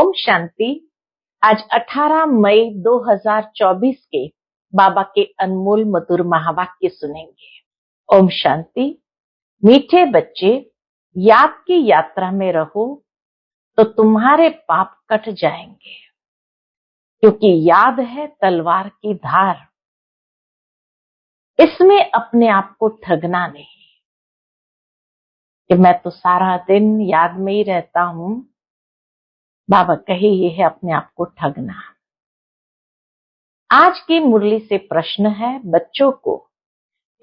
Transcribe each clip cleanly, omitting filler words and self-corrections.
ओम शांति। आज 18 मई 2024 के बाबा के अनमोल मधुर महावाक्य सुनेंगे। ओम शांति। मीठे बच्चे, याद की यात्रा में रहो तो तुम्हारे पाप कट जाएंगे, क्योंकि याद है तलवार की धार। इसमें अपने आप को ठगना नहीं कि मैं तो सारा दिन याद में ही रहता हूं। बाबा कहे ये है अपने आप को ठगना। आज की मुरली से प्रश्न है, बच्चों को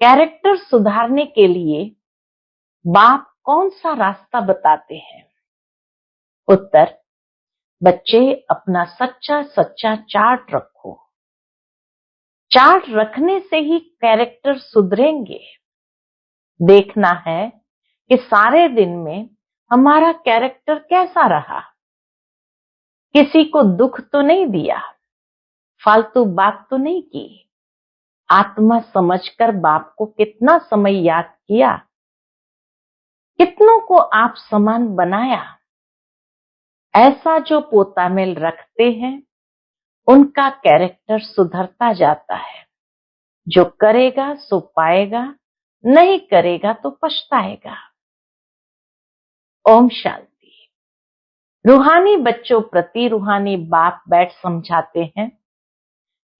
कैरेक्टर सुधारने के लिए बाप कौन सा रास्ता बताते हैं? उत्तर, बच्चे अपना सच्चा सच्चा चार्ट रखो। चार्ट रखने से ही कैरेक्टर सुधरेंगे। देखना है कि सारे दिन में हमारा कैरेक्टर कैसा रहा। किसी को दुख तो नहीं दिया, फालतू बात तो नहीं की, आत्मा समझकर बाप को कितना समय याद किया, कितनों को आप समान बनाया। ऐसा जो पोता मेल रखते हैं उनका कैरेक्टर सुधरता जाता है। जो करेगा सो पाएगा, नहीं करेगा तो पछताएगा। ओम शांति। रूहानी बच्चों प्रति रूहानी बाप बैठ समझाते हैं,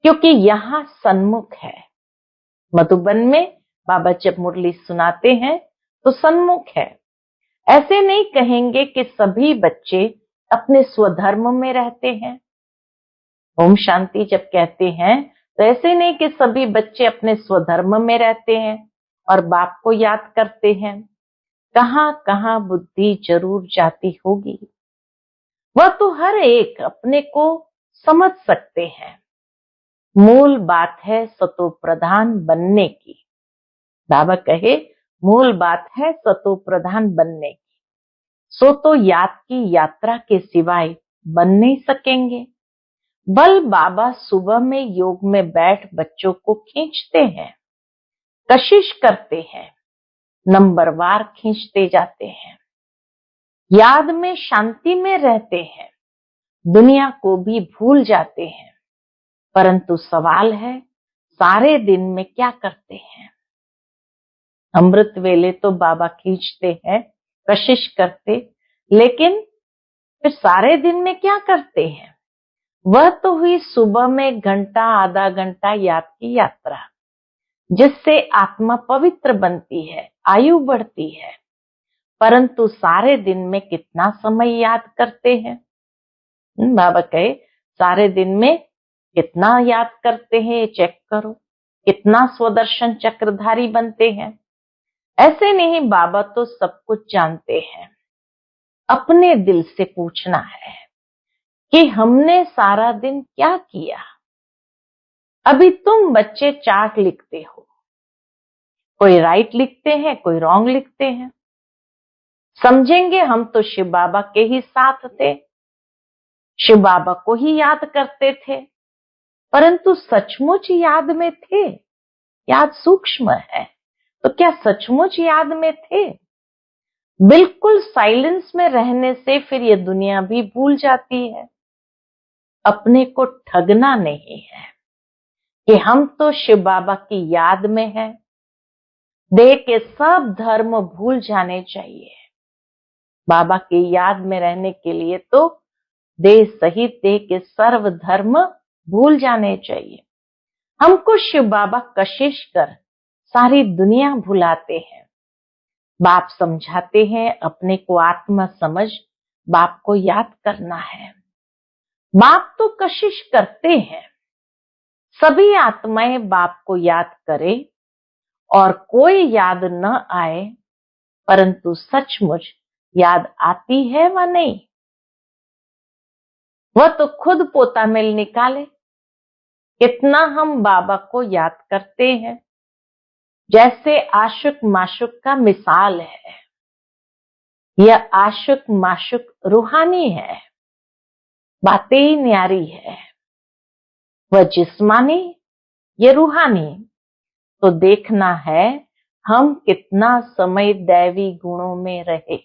क्योंकि यहाँ सन्मुख है। मधुबन में बाबा जब मुरली सुनाते हैं तो सन्मुख है। ऐसे नहीं कहेंगे कि सभी बच्चे अपने स्वधर्म में रहते हैं। ओम शांति जब कहते हैं तो ऐसे नहीं कि सभी बच्चे अपने स्वधर्म में रहते हैं और बाप को याद करते हैं। कहां कहां बुद्धि जरूर जाती होगी, वह तो हर एक अपने को समझ सकते हैं। मूल बात है सतो प्रधान बनने की। बाबा कहे मूल बात है सतो प्रधान बनने की। सो तो याद की यात्रा के सिवाय बन नहीं सकेंगे। बल बाबा सुबह में योग में बैठ बच्चों को खींचते हैं, कशिश करते हैं, नंबरवार खींचते जाते हैं। याद में शांति में रहते हैं, दुनिया को भी भूल जाते हैं। परंतु सवाल है, सारे दिन में क्या करते हैं? अमृत वेले तो बाबा खींचते हैं, कशिश करते, लेकिन फिर सारे दिन में क्या करते हैं? वह तो हुई सुबह में घंटा आधा घंटा याद की यात्रा, जिससे आत्मा पवित्र बनती है, आयु बढ़ती है। परंतु सारे दिन में कितना समय याद करते हैं? बाबा कहे सारे दिन में कितना याद करते हैं, ये चेक करो। कितना स्वदर्शन चक्रधारी बनते हैं। ऐसे नहीं, बाबा तो सब कुछ जानते हैं। अपने दिल से पूछना है कि हमने सारा दिन क्या किया। अभी तुम बच्चे चार्ट लिखते हो, कोई राइट लिखते हैं, कोई रॉन्ग लिखते हैं। समझेंगे हम तो शिव बाबा के ही साथ थे, शिव बाबा को ही याद करते थे, परंतु सचमुच याद में थे? याद सूक्ष्म है, तो क्या सचमुच याद में थे? बिल्कुल साइलेंस में रहने से फिर ये दुनिया भी भूल जाती है। अपने को ठगना नहीं है कि हम तो शिव बाबा की याद में हैं। देह के सब धर्म भूल जाने चाहिए। बाबा की याद में रहने के लिए तो देह सहित देह के सर्व धर्म भूल जाने चाहिए। हमको शिव बाबा कशिश कर सारी दुनिया भुलाते हैं। बाप समझाते हैं, अपने को आत्मा समझ बाप को याद करना है। बाप तो कशिश करते हैं सभी आत्माएं बाप को याद करे और कोई याद न आए, परंतु सचमुच याद आती है व नहीं? वह तो खुद पोता मेल निकाले। कितना हम बाबा को याद करते हैं। जैसे आशुक माशुक का मिसाल है। यह आशुक माशुक रूहानी है, बातें ही न्यारी है। वह जिस्मानी, ये रूहानी। तो देखना है हम कितना समय दैवी गुणों में रहे।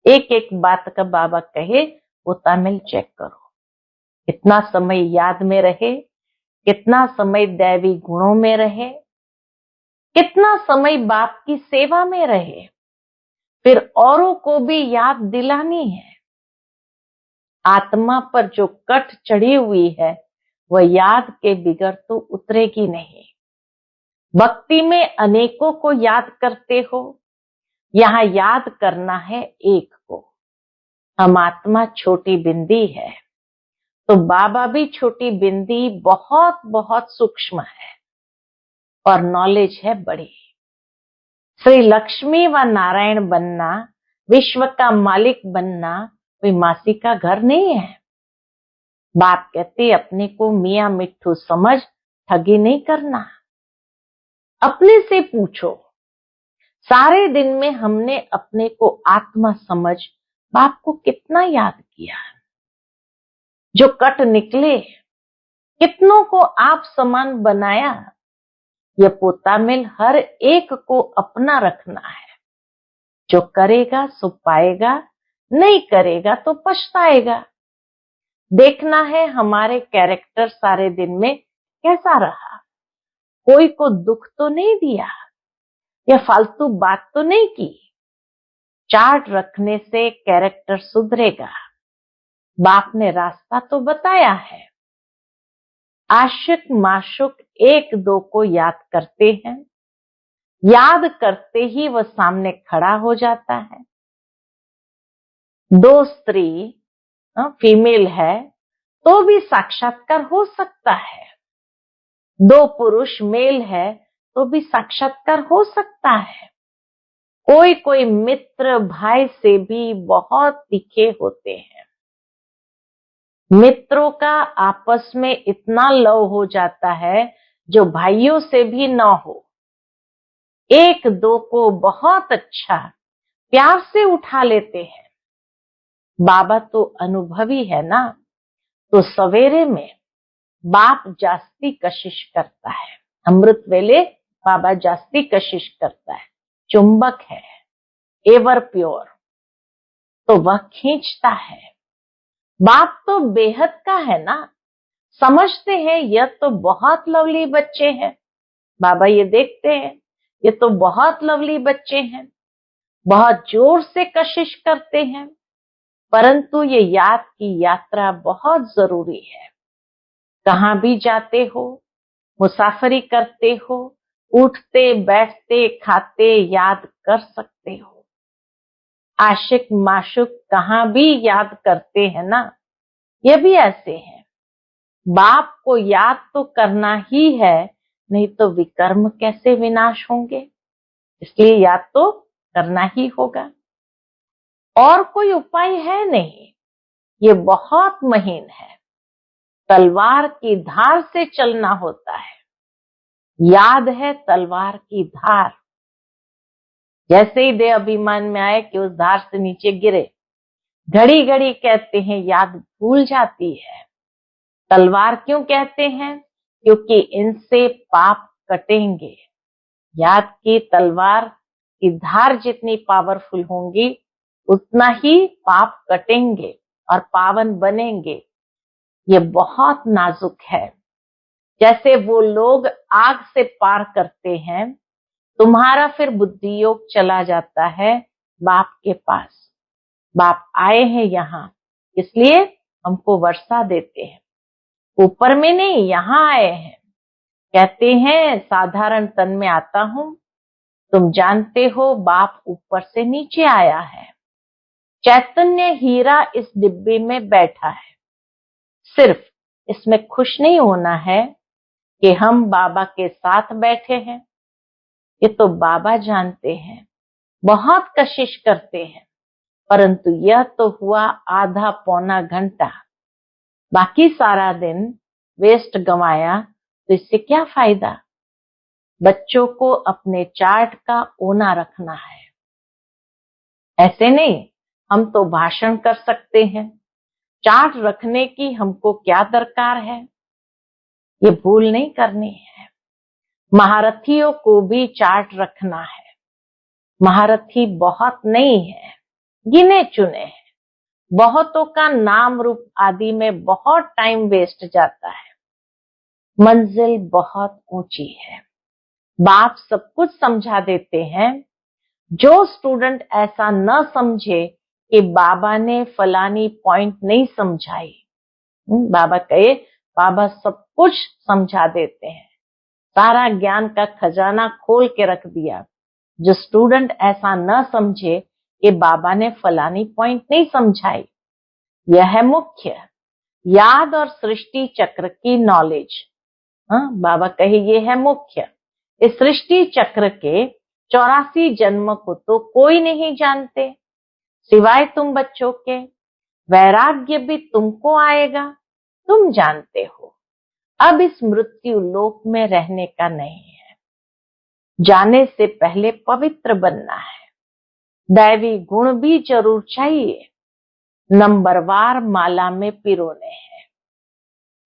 एक एक बात का बाबा कहे पोतामिल चेक करो, कितना समय याद में रहे, कितना समय दैवी गुणों में रहे, कितना समय बाप की सेवा में रहे, फिर औरों को भी याद दिलानी है। आत्मा पर जो कट चढ़ी हुई है वह याद के बिगड़ तो उतरेगी नहीं। भक्ति में अनेकों को याद करते हो, यहाँ याद करना है एक को। हम आत्मा छोटी बिंदी है तो बाबा भी छोटी बिंदी बहुत बहुत सूक्ष्म है और नॉलेज है बड़ी। श्री लक्ष्मी व नारायण बनना, विश्व का मालिक बनना कोई मासी का घर नहीं है। बाप कहते अपने को मियां मिट्ठू समझ ठगी नहीं करना। अपने से पूछो, सारे दिन में हमने अपने को आत्मा समझ बाप को कितना याद किया। जो कट निकले कितनों को आप समान बनाया। यह पोतामिल हर एक को अपना रखना है। जो करेगा सो पाएगा, नहीं करेगा तो पछताएगा। देखना है हमारे कैरेक्टर सारे दिन में कैसा रहा। कोई को दुख तो नहीं दिया या फालतू बात तो नहीं की। चार्ट रखने से कैरेक्टर सुधरेगा। बाप ने रास्ता तो बताया है। आशिक माशुक एक दो को याद करते हैं, याद करते ही वह सामने खड़ा हो जाता है। दो स्त्री फीमेल है तो भी साक्षात्कार हो सकता है। दो पुरुष मेल है तो भी साक्षात्कार हो सकता है। कोई कोई मित्र भाई से भी बहुत तीखे होते हैं। मित्रों का आपस में इतना लव हो जाता है जो भाइयों से भी न हो। एक दो को बहुत अच्छा प्यार से उठा लेते हैं। बाबा तो अनुभवी है ना, तो सवेरे में बाप जास्ती कशिश करता है। अमृत वेले बाबा जास्ती कशिश करता है। चुंबक है, एवर प्योर, तो वह खींचता है। बाप तो बेहद का है ना, समझते हैं यह तो बहुत लवली बच्चे हैं। बाबा ये देखते हैं ये तो बहुत लवली बच्चे हैं, बहुत जोर से कशिश करते हैं, परंतु ये याद की यात्रा बहुत जरूरी है। कहां भी जाते हो, मुसाफरी करते हो, उठते बैठते खाते याद कर सकते हो। आशिक माशुक कहां भी याद करते हैं ना, ये भी ऐसे हैं। बाप को याद तो करना ही है, नहीं तो विकर्म कैसे विनाश होंगे। इसलिए याद तो करना ही होगा, और कोई उपाय है नहीं। ये बहुत महीन है, तलवार की धार से चलना होता है। याद है तलवार की धार, जैसे ही देह अभिमान में आए कि उस धार से नीचे गिरे, घड़ी घड़ी कहते हैं याद भूल जाती है। तलवार क्यों कहते हैं? क्योंकि इनसे पाप कटेंगे। याद की तलवार की धार जितनी पावरफुल होंगी उतना ही पाप कटेंगे और पावन बनेंगे। ये बहुत नाजुक है। जैसे वो लोग आग से पार करते हैं, तुम्हारा फिर बुद्धि योग चला जाता है बाप के पास। बाप आए हैं यहाँ, इसलिए हमको वर्षा देते हैं। ऊपर में नहीं, यहाँ आए हैं। कहते हैं साधारण तन में आता हूं, तुम जानते हो बाप ऊपर से नीचे आया है। चैतन्य हीरा इस डिब्बे में बैठा है। सिर्फ इसमें खुश नहीं होना है कि हम बाबा के साथ बैठे हैं। ये तो बाबा जानते हैं, बहुत कशिश करते हैं, परंतु यह तो हुआ आधा पौना घंटा। बाकी सारा दिन वेस्ट गंवाया तो इससे क्या फायदा। बच्चों को अपने चार्ट का ओना रखना है। ऐसे नहीं हम तो भाषण कर सकते हैं, चार्ट रखने की हमको क्या दरकार है। ये भूल नहीं करनी है। महारथियों को भी चार्ट रखना है। महारथी बहुत नहीं है, गिने चुने हैं, बहुतों का नाम रूप आदि में बहुत टाइम वेस्ट जाता है। मंजिल बहुत ऊंची है। बाप सब कुछ समझा देते हैं। जो स्टूडेंट ऐसा न समझे कि बाबा ने फलानी पॉइंट नहीं समझाई, बाबा कहे बाबा सब कुछ समझा देते हैं, सारा ज्ञान का खजाना खोल के रख दिया। जो स्टूडेंट ऐसा न समझे कि बाबा ने फलानी पॉइंट नहीं समझाई, यह है मुख्य याद और सृष्टि चक्र की नॉलेज। बाबा कहे ये है मुख्य। इस सृष्टि चक्र के 84 जन्म को तो कोई नहीं जानते सिवाय तुम बच्चों के। वैराग्य भी तुमको आएगा, तुम जानते हो। अब इस मृत्यु लोक में रहने का नहीं है। जाने से पहले पवित्र बनना है। दैवी गुण भी जरूर चाहिए। नंबरवार माला में पिरोने हैं,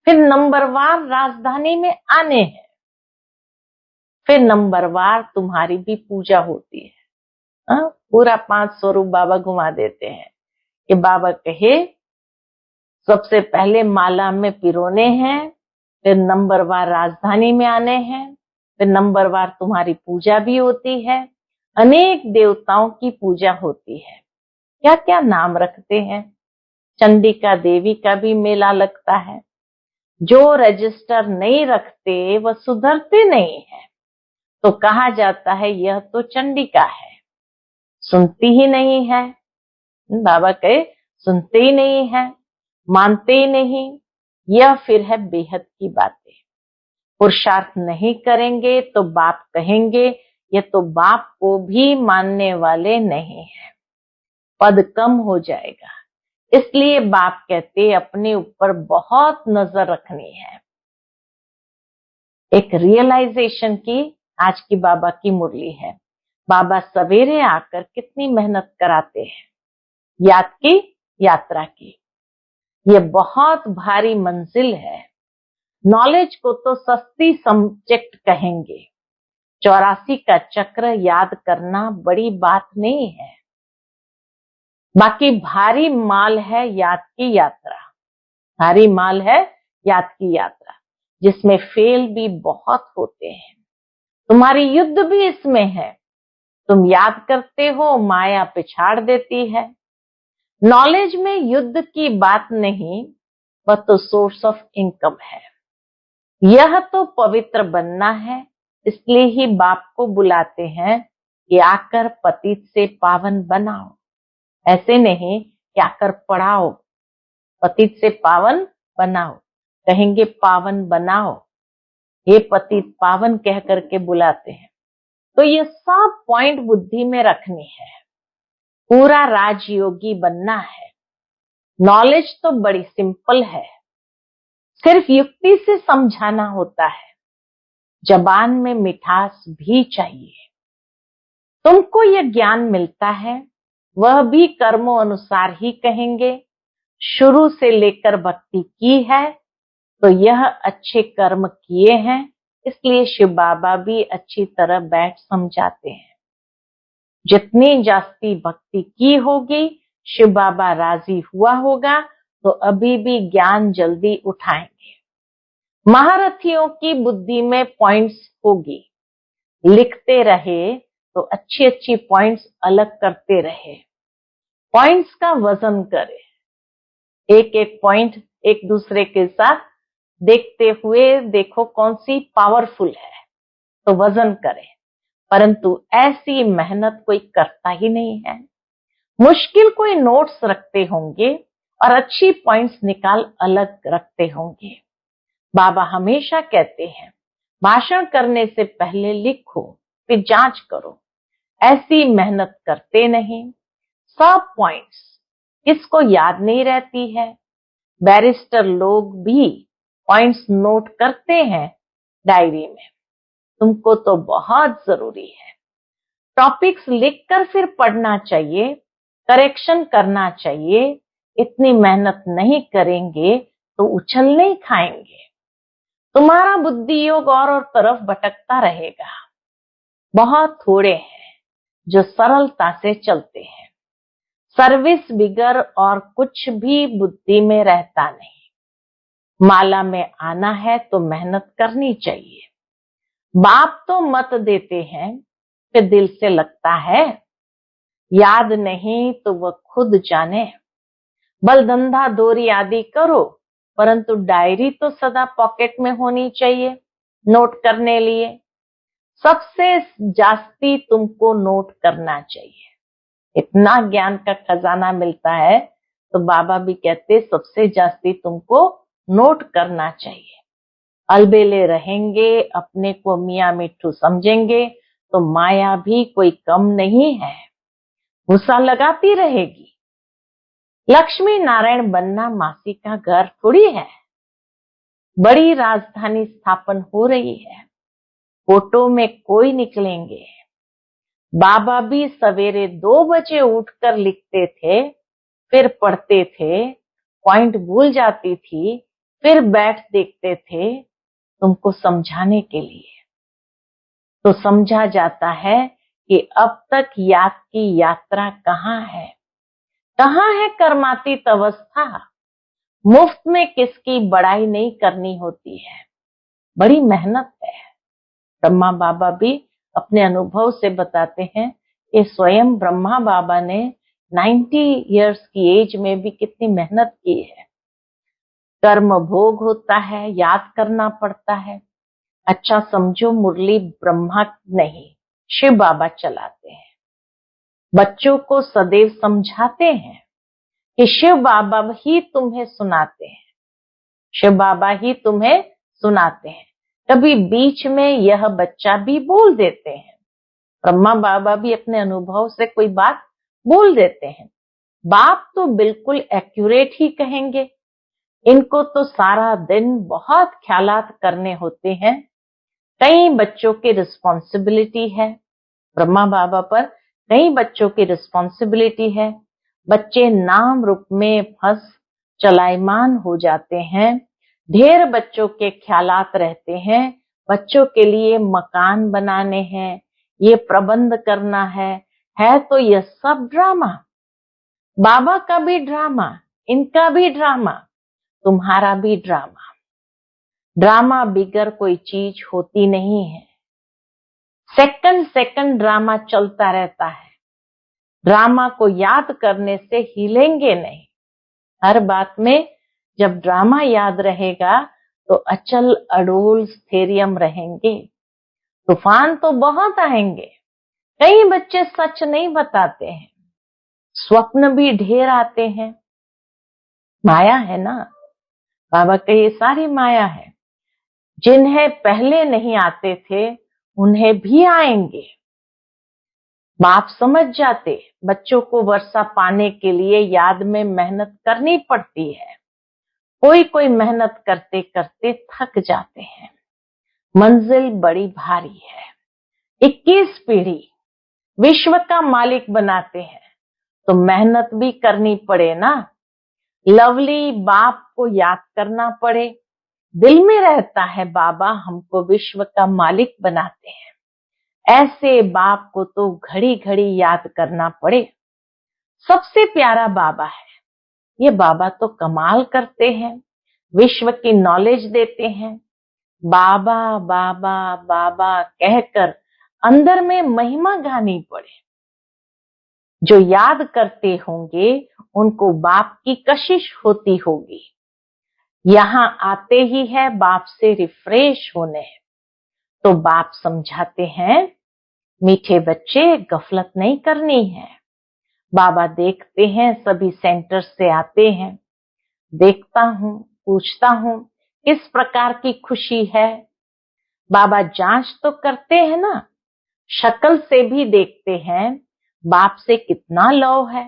फिर नंबरवार राजधानी में आने हैं, फिर नंबरवार तुम्हारी भी पूजा होती है। पूरा 5 स्वरूप बाबा घुमा देते हैं कि बाबा कहे सबसे पहले माला में पिरोने हैं, फिर नंबरवार राजधानी में आने हैं, फिर नंबरवार तुम्हारी पूजा भी होती है। अनेक देवताओं की पूजा होती है। क्या क्या नाम रखते हैं। चंडिका देवी का भी मेला लगता है। जो रजिस्टर नहीं रखते वह सुधरते नहीं है, तो कहा जाता है यह तो चंडिका है। सुनती ही नहीं है। बाबा कहे सुनते ही नहीं है, मानते ही नहीं। यह फिर है बेहद की बातें। पुरुषार्थ नहीं करेंगे तो बाप कहेंगे ये तो बाप को भी मानने वाले नहीं है, पद कम हो जाएगा। इसलिए बाप कहते अपने ऊपर बहुत नजर रखनी है। एक रियलाइजेशन की आज की बाबा की मुरली है। बाबा सवेरे आकर कितनी मेहनत कराते हैं याद की यात्रा की। ये बहुत भारी मंजिल है। नॉलेज को तो सस्ती सब्जेक्ट कहेंगे। 84 का चक्र याद करना बड़ी बात नहीं है। बाकी भारी माल है याद की यात्रा। भारी माल है याद की यात्रा, जिसमें फेल भी बहुत होते हैं। तुम्हारी युद्ध भी इसमें है। तुम याद करते हो, माया पिछाड़ देती है। नॉलेज में युद्ध की बात नहीं, वह तो सोर्स ऑफ इनकम है। यह तो पवित्र बनना है। इसलिए ही बाप को बुलाते हैं कि आकर पतित से पावन बनाओ। ऐसे नहीं कि आकर पढ़ाओ। पतित से पावन बनाओ, कहेंगे पावन बनाओ। ये पतित पावन कह करके बुलाते हैं। तो ये सब पॉइंट बुद्धि में रखनी है। पूरा राजयोगी बनना है। नॉलेज तो बड़ी सिंपल है, सिर्फ युक्ति से समझाना होता है। जबान में मिठास भी चाहिए। तुमको यह ज्ञान मिलता है, वह भी कर्मों अनुसार ही कहेंगे। शुरू से लेकर भक्ति की है तो यह अच्छे कर्म किए हैं। इसलिए शिव बाबा भी अच्छी तरह बैठ समझाते हैं। जितनी जास्ती भक्ति की होगी, शिव बाबा राजी हुआ होगा तो अभी भी ज्ञान जल्दी उठाएंगे। महारथियों की बुद्धि में पॉइंट्स होगी। लिखते रहे तो अच्छी अच्छी पॉइंट्स अलग करते रहे। पॉइंट्स का वजन करे। एक एक पॉइंट एक दूसरे के साथ देखते हुए देखो कौन सी पावरफुल है तो वजन करे। परंतु ऐसी मेहनत कोई करता ही नहीं है। मुश्किल कोई नोट्स रखते होंगे और अच्छी पॉइंट्स निकाल अलग रखते होंगे। बाबा हमेशा कहते हैं भाषण करने से पहले लिखो फिर जांच करो। ऐसी मेहनत करते नहीं। सब पॉइंट्स किसको याद नहीं रहती है। बैरिस्टर लोग भी पॉइंट्स नोट करते हैं डायरी में। तुमको तो बहुत जरूरी है। टॉपिक्स लिखकर फिर पढ़ना चाहिए, करेक्शन करना चाहिए। इतनी मेहनत नहीं करेंगे तो उछल नहीं खाएंगे। तुम्हारा बुद्धि योग और तरफ भटकता रहेगा। बहुत थोड़े हैं जो सरलता से चलते हैं। सर्विस बिगर और कुछ भी बुद्धि में रहता नहीं। माला में आना है तो मेहनत करनी चाहिए। बाप तो मत देते हैं, फिर दिल से लगता है, याद नहीं तो वह खुद जाने। बल धंधा दोरी आदि करो, परंतु डायरी तो सदा पॉकेट में होनी चाहिए नोट करने लिए। सबसे जास्ती तुमको नोट करना चाहिए। इतना ज्ञान का खजाना मिलता है तो बाबा भी कहते सबसे जास्ती तुमको नोट करना चाहिए। अलबेले रहेंगे, अपने को मियाँ मिट्ठू समझेंगे तो माया भी कोई कम नहीं है, गुस्सा लगाती रहेगी। लक्ष्मी नारायण बनना मासी का घर थोड़ी है। बड़ी राजधानी स्थापन हो रही है, फोटो में कोई निकलेंगे। बाबा भी सवेरे 2 बजे उठकर लिखते थे, फिर पढ़ते थे, पॉइंट भूल जाती थी, फिर बैठ देखते थे तुमको समझाने के लिए। तो समझा जाता है कि अब तक याद की यात्रा कहाँ है, कहाँ है कर्मातीत अवस्था। मुफ्त में किसकी बड़ाई नहीं करनी होती है, बड़ी मेहनत है। ब्रह्मा बाबा भी अपने अनुभव से बताते हैं कि स्वयं ब्रह्मा बाबा ने 90 इयर्स की एज में भी कितनी मेहनत की है। कर्म भोग होता है, याद करना पड़ता है। अच्छा समझो मुरली ब्रह्मा नहीं, शिव बाबा चलाते हैं। बच्चों को सदैव समझाते हैं कि शिव बाबा ही तुम्हें सुनाते हैं, शिव बाबा ही तुम्हें सुनाते हैं। कभी बीच में यह बच्चा भी बोल देते हैं, ब्रह्मा बाबा भी अपने अनुभव से कोई बात बोल देते हैं। बाप तो बिल्कुल एक्यूरेट ही कहेंगे। इनको तो सारा दिन बहुत ख्यालात करने होते हैं। कई बच्चों की रिस्पॉन्सिबिलिटी है, ब्रह्मा बाबा पर कई बच्चों की रिस्पॉन्सिबिलिटी है। बच्चे नाम रूप में फंस चलायमान हो जाते हैं। ढेर बच्चों के ख्यालात रहते हैं, बच्चों के लिए मकान बनाने हैं, ये प्रबंध करना है तो यह सब ड्रामा। बाबा का भी ड्रामा, इनका भी ड्रामा, तुम्हारा भी ड्रामा। ड्रामा बिगर कोई चीज होती नहीं है। सेकंड सेकंड ड्रामा चलता रहता है। ड्रामा को याद करने से हिलेंगे नहीं। हर बात में जब ड्रामा याद रहेगा तो अचल अडोल स्थैर्यम रहेंगे। तूफान तो बहुत आएंगे। कई बच्चे सच नहीं बताते हैं, स्वप्न भी ढेर आते हैं। माया है ना, बाबा का ये सारी माया है। जिन्हें पहले नहीं आते थे उन्हें भी आएंगे। बाप समझ जाते, बच्चों को वर्षा पाने के लिए याद में मेहनत करनी पड़ती है। कोई कोई मेहनत करते करते थक जाते हैं। मंजिल बड़ी भारी है। 21 पीढ़ी विश्व का मालिक बनाते हैं तो मेहनत भी करनी पड़े ना। लवली बाप को याद करना पड़े। दिल में रहता है बाबा हमको विश्व का मालिक बनाते हैं। ऐसे बाप को तो घड़ी घड़ी याद करना पड़े। सबसे प्यारा बाबा है ये। बाबा तो कमाल करते हैं, विश्व की नॉलेज देते हैं। बाबा बाबा बाबा कहकर अंदर में महिमा गानी पड़े। जो याद करते होंगे उनको बाप की कशिश होती होगी। यहाँ आते ही है बाप से रिफ्रेश होने। तो बाप समझाते हैं, मीठे बच्चे गफलत नहीं करनी है। बाबा देखते हैं सभी सेंटर से आते हैं। देखता हूँ, पूछता हूँ किस प्रकार की खुशी है। बाबा जांच तो करते हैं ना, शक्ल से भी देखते हैं बाप से कितना लव है।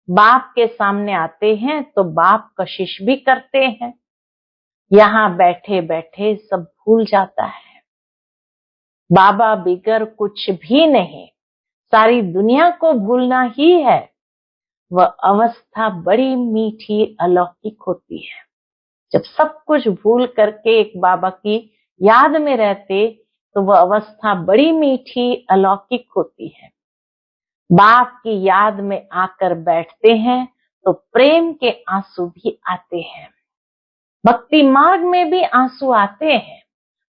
बाप के सामने आते हैं तो बाप कशिश भी करते हैं। यहाँ बैठे बैठे सब भूल जाता है। बाबा बिगर कुछ भी नहीं, सारी दुनिया को भूलना ही है। वह अवस्था बड़ी मीठी अलौकिक होती है। जब सब कुछ भूल करके एक बाबा की याद में रहते तो वह अवस्था बड़ी मीठी अलौकिक होती है। बाप की याद में आकर बैठते हैं तो प्रेम के आंसू भी आते हैं। भक्ति मार्ग में भी आंसू आते हैं,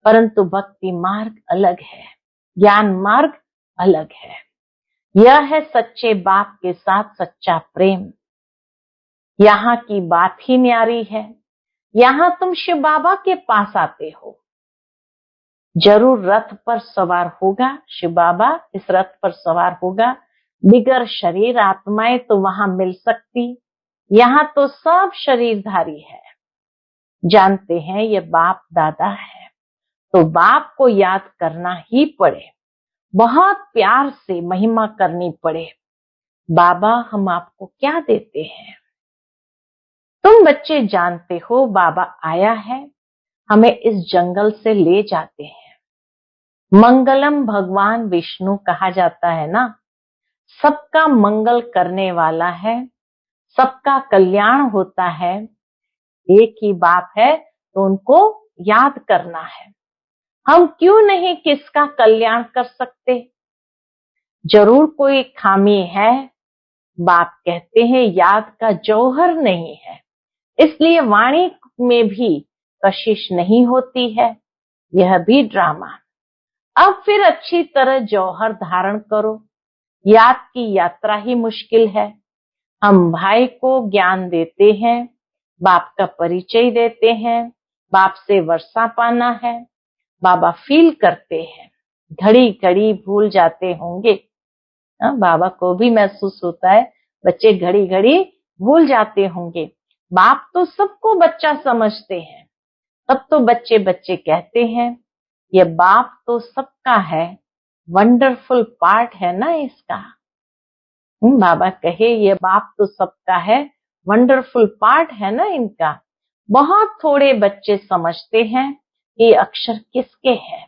परंतु भक्ति मार्ग अलग है, ज्ञान मार्ग अलग है। यह है सच्चे बाप के साथ सच्चा प्रेम। यहाँ की बात ही न्यारी है। यहाँ तुम शिव बाबा के पास आते हो, जरूर रथ पर सवार होगा शिव बाबा, इस रथ पर सवार होगा। बिगर शरीर आत्माएं तो वहां मिल सकती, यहाँ तो सब शरीरधारी है। जानते हैं ये बाप दादा है, तो बाप को याद करना ही पड़े, बहुत प्यार से महिमा करनी पड़े। बाबा हम आपको क्या देते हैं? तुम बच्चे जानते हो बाबा आया है, हमें इस जंगल से ले जाते हैं। मंगलम भगवान विष्णु कहा जाता है ना, सबका मंगल करने वाला है, सबका कल्याण होता है। एक ही बाप है तो उनको याद करना है। हम क्यों नहीं किसका कल्याण कर सकते? जरूर कोई खामी है। बाप कहते हैं याद का जौहर नहीं है, इसलिए वाणी में भी कशिश नहीं होती है। यह भी ड्रामा। अब फिर अच्छी तरह जौहर धारण करो। याद की यात्रा ही मुश्किल है। हम भाई को ज्ञान देते हैं, बाप का परिचय देते हैं, बाप से वर्षा पाना है। बाबा फील करते हैं, घड़ी घड़ी भूल जाते होंगे। बाबा को भी महसूस होता है बच्चे घड़ी घड़ी भूल जाते होंगे। बाप तो सबको बच्चा समझते हैं, तब तो बच्चे बच्चे कहते हैं। ये बाप तो सबका है, वंडरफुल पार्ट है ना इसका। बाबा कहे ये बाप तो सबका है, वंडरफुल पार्ट है ना इनका। बहुत थोड़े बच्चे समझते हैं ये अक्षर किसके हैं।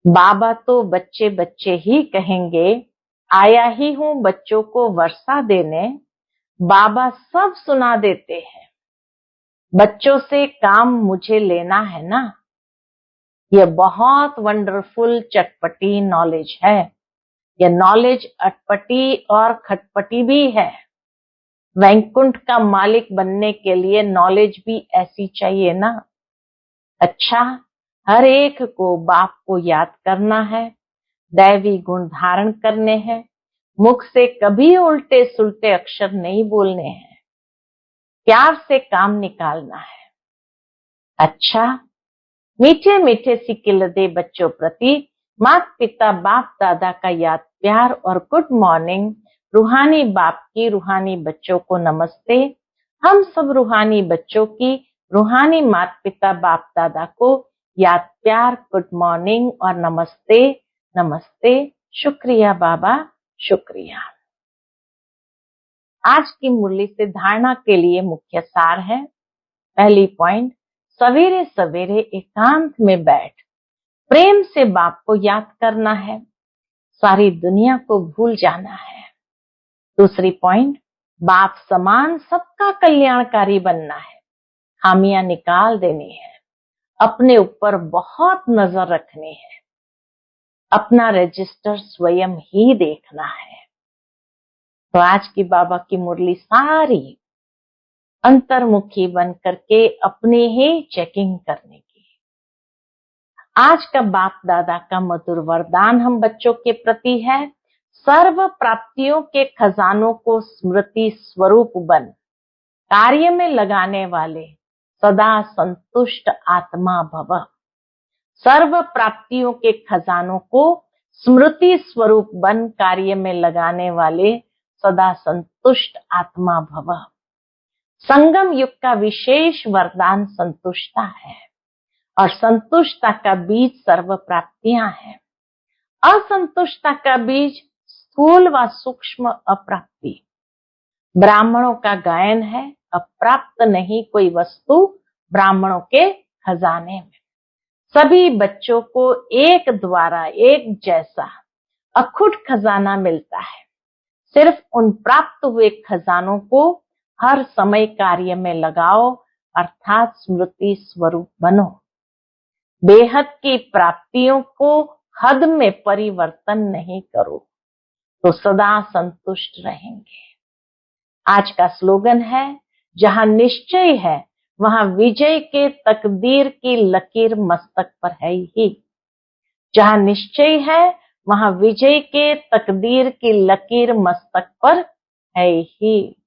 बाबा तो बच्चे बच्चे ही कहेंगे, आया ही हूं बच्चों को वर्षा देने। बाबा सब सुना देते हैं, बच्चों से काम मुझे लेना है ना। यह बहुत वंडरफुल चटपटी नॉलेज है। यह नॉलेज अटपटी और खटपटी भी है। वैकुंठ का मालिक बनने के लिए नॉलेज भी ऐसी चाहिए ना। अच्छा, हर एक को बाप को याद करना है, दैवी गुण धारण करने हैं, मुख से कभी उल्टे सुलटे अक्षर नहीं बोलने हैं, प्यार से काम निकालना है। अच्छा, मीठे मीठे सिक्के दे बच्चों प्रति माता पिता बाप दादा का याद प्यार और गुड मॉर्निंग। रूहानी बाप की रूहानी बच्चों को नमस्ते। हम सब रूहानी बच्चों की रूहानी माता पिता बाप दादा को याद प्यार गुड मॉर्निंग और नमस्ते नमस्ते। शुक्रिया बाबा, शुक्रिया। आज की मुरली से धारणा के लिए मुख्य सार है। पहली पॉइंट, सवेरे सवेरे एकांत में बैठ प्रेम से बाप को याद करना है, सारी दुनिया को भूल जाना है। दूसरी पॉइंट, बाप समान सबका कल्याणकारी बनना है, खामियां निकाल देनी है, अपने ऊपर बहुत नजर रखनी है, अपना रजिस्टर स्वयं ही देखना है। तो आज की बाबा की मुरली सारी अंतर्मुखी बन करके अपने ही चेकिंग करने की। आज का बाप दादा का मधुर वरदान हम बच्चों के प्रति है, सर्व प्राप्तियों के खजानों को स्मृति स्वरूप बन, कार्य में लगाने वाले सदा संतुष्ट आत्मा भव। सर्व प्राप्तियों के खजानों को स्मृति स्वरूप बन, कार्य में लगाने वाले सदा संतुष्ट आत्मा भव। संगम युग का विशेष वरदान संतुष्टता है और संतुष्टता का बीज सर्व प्राप्तियां हैं। असंतुष्टता का बीज स्थूल व सूक्ष्म अप्राप्ति। ब्राह्मणों का गायन है, अप्राप्त नहीं कोई वस्तु ब्राह्मणों के खजाने में। सभी बच्चों को एक द्वारा एक जैसा अखुट खजाना मिलता है। सिर्फ उन प्राप्त हुए खजानों को हर समय कार्य में लगाओ, अर्थात स्मृति स्वरूप बनो। बेहद की प्राप्तियों को हद में परिवर्तन नहीं करो। तो सदा संतुष्ट रहेंगे। आज का स्लोगन है, जहां निश्चय है वहां विजय के तकदीर की लकीर मस्तक पर है ही। जहां निश्चय है वहां विजय के तकदीर की लकीर मस्तक पर है ही।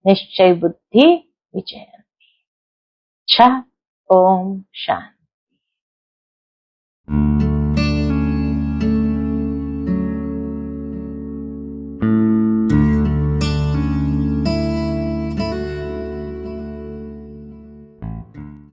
निश्चय बुद्धि विजय। अच्छा, ओम शांति।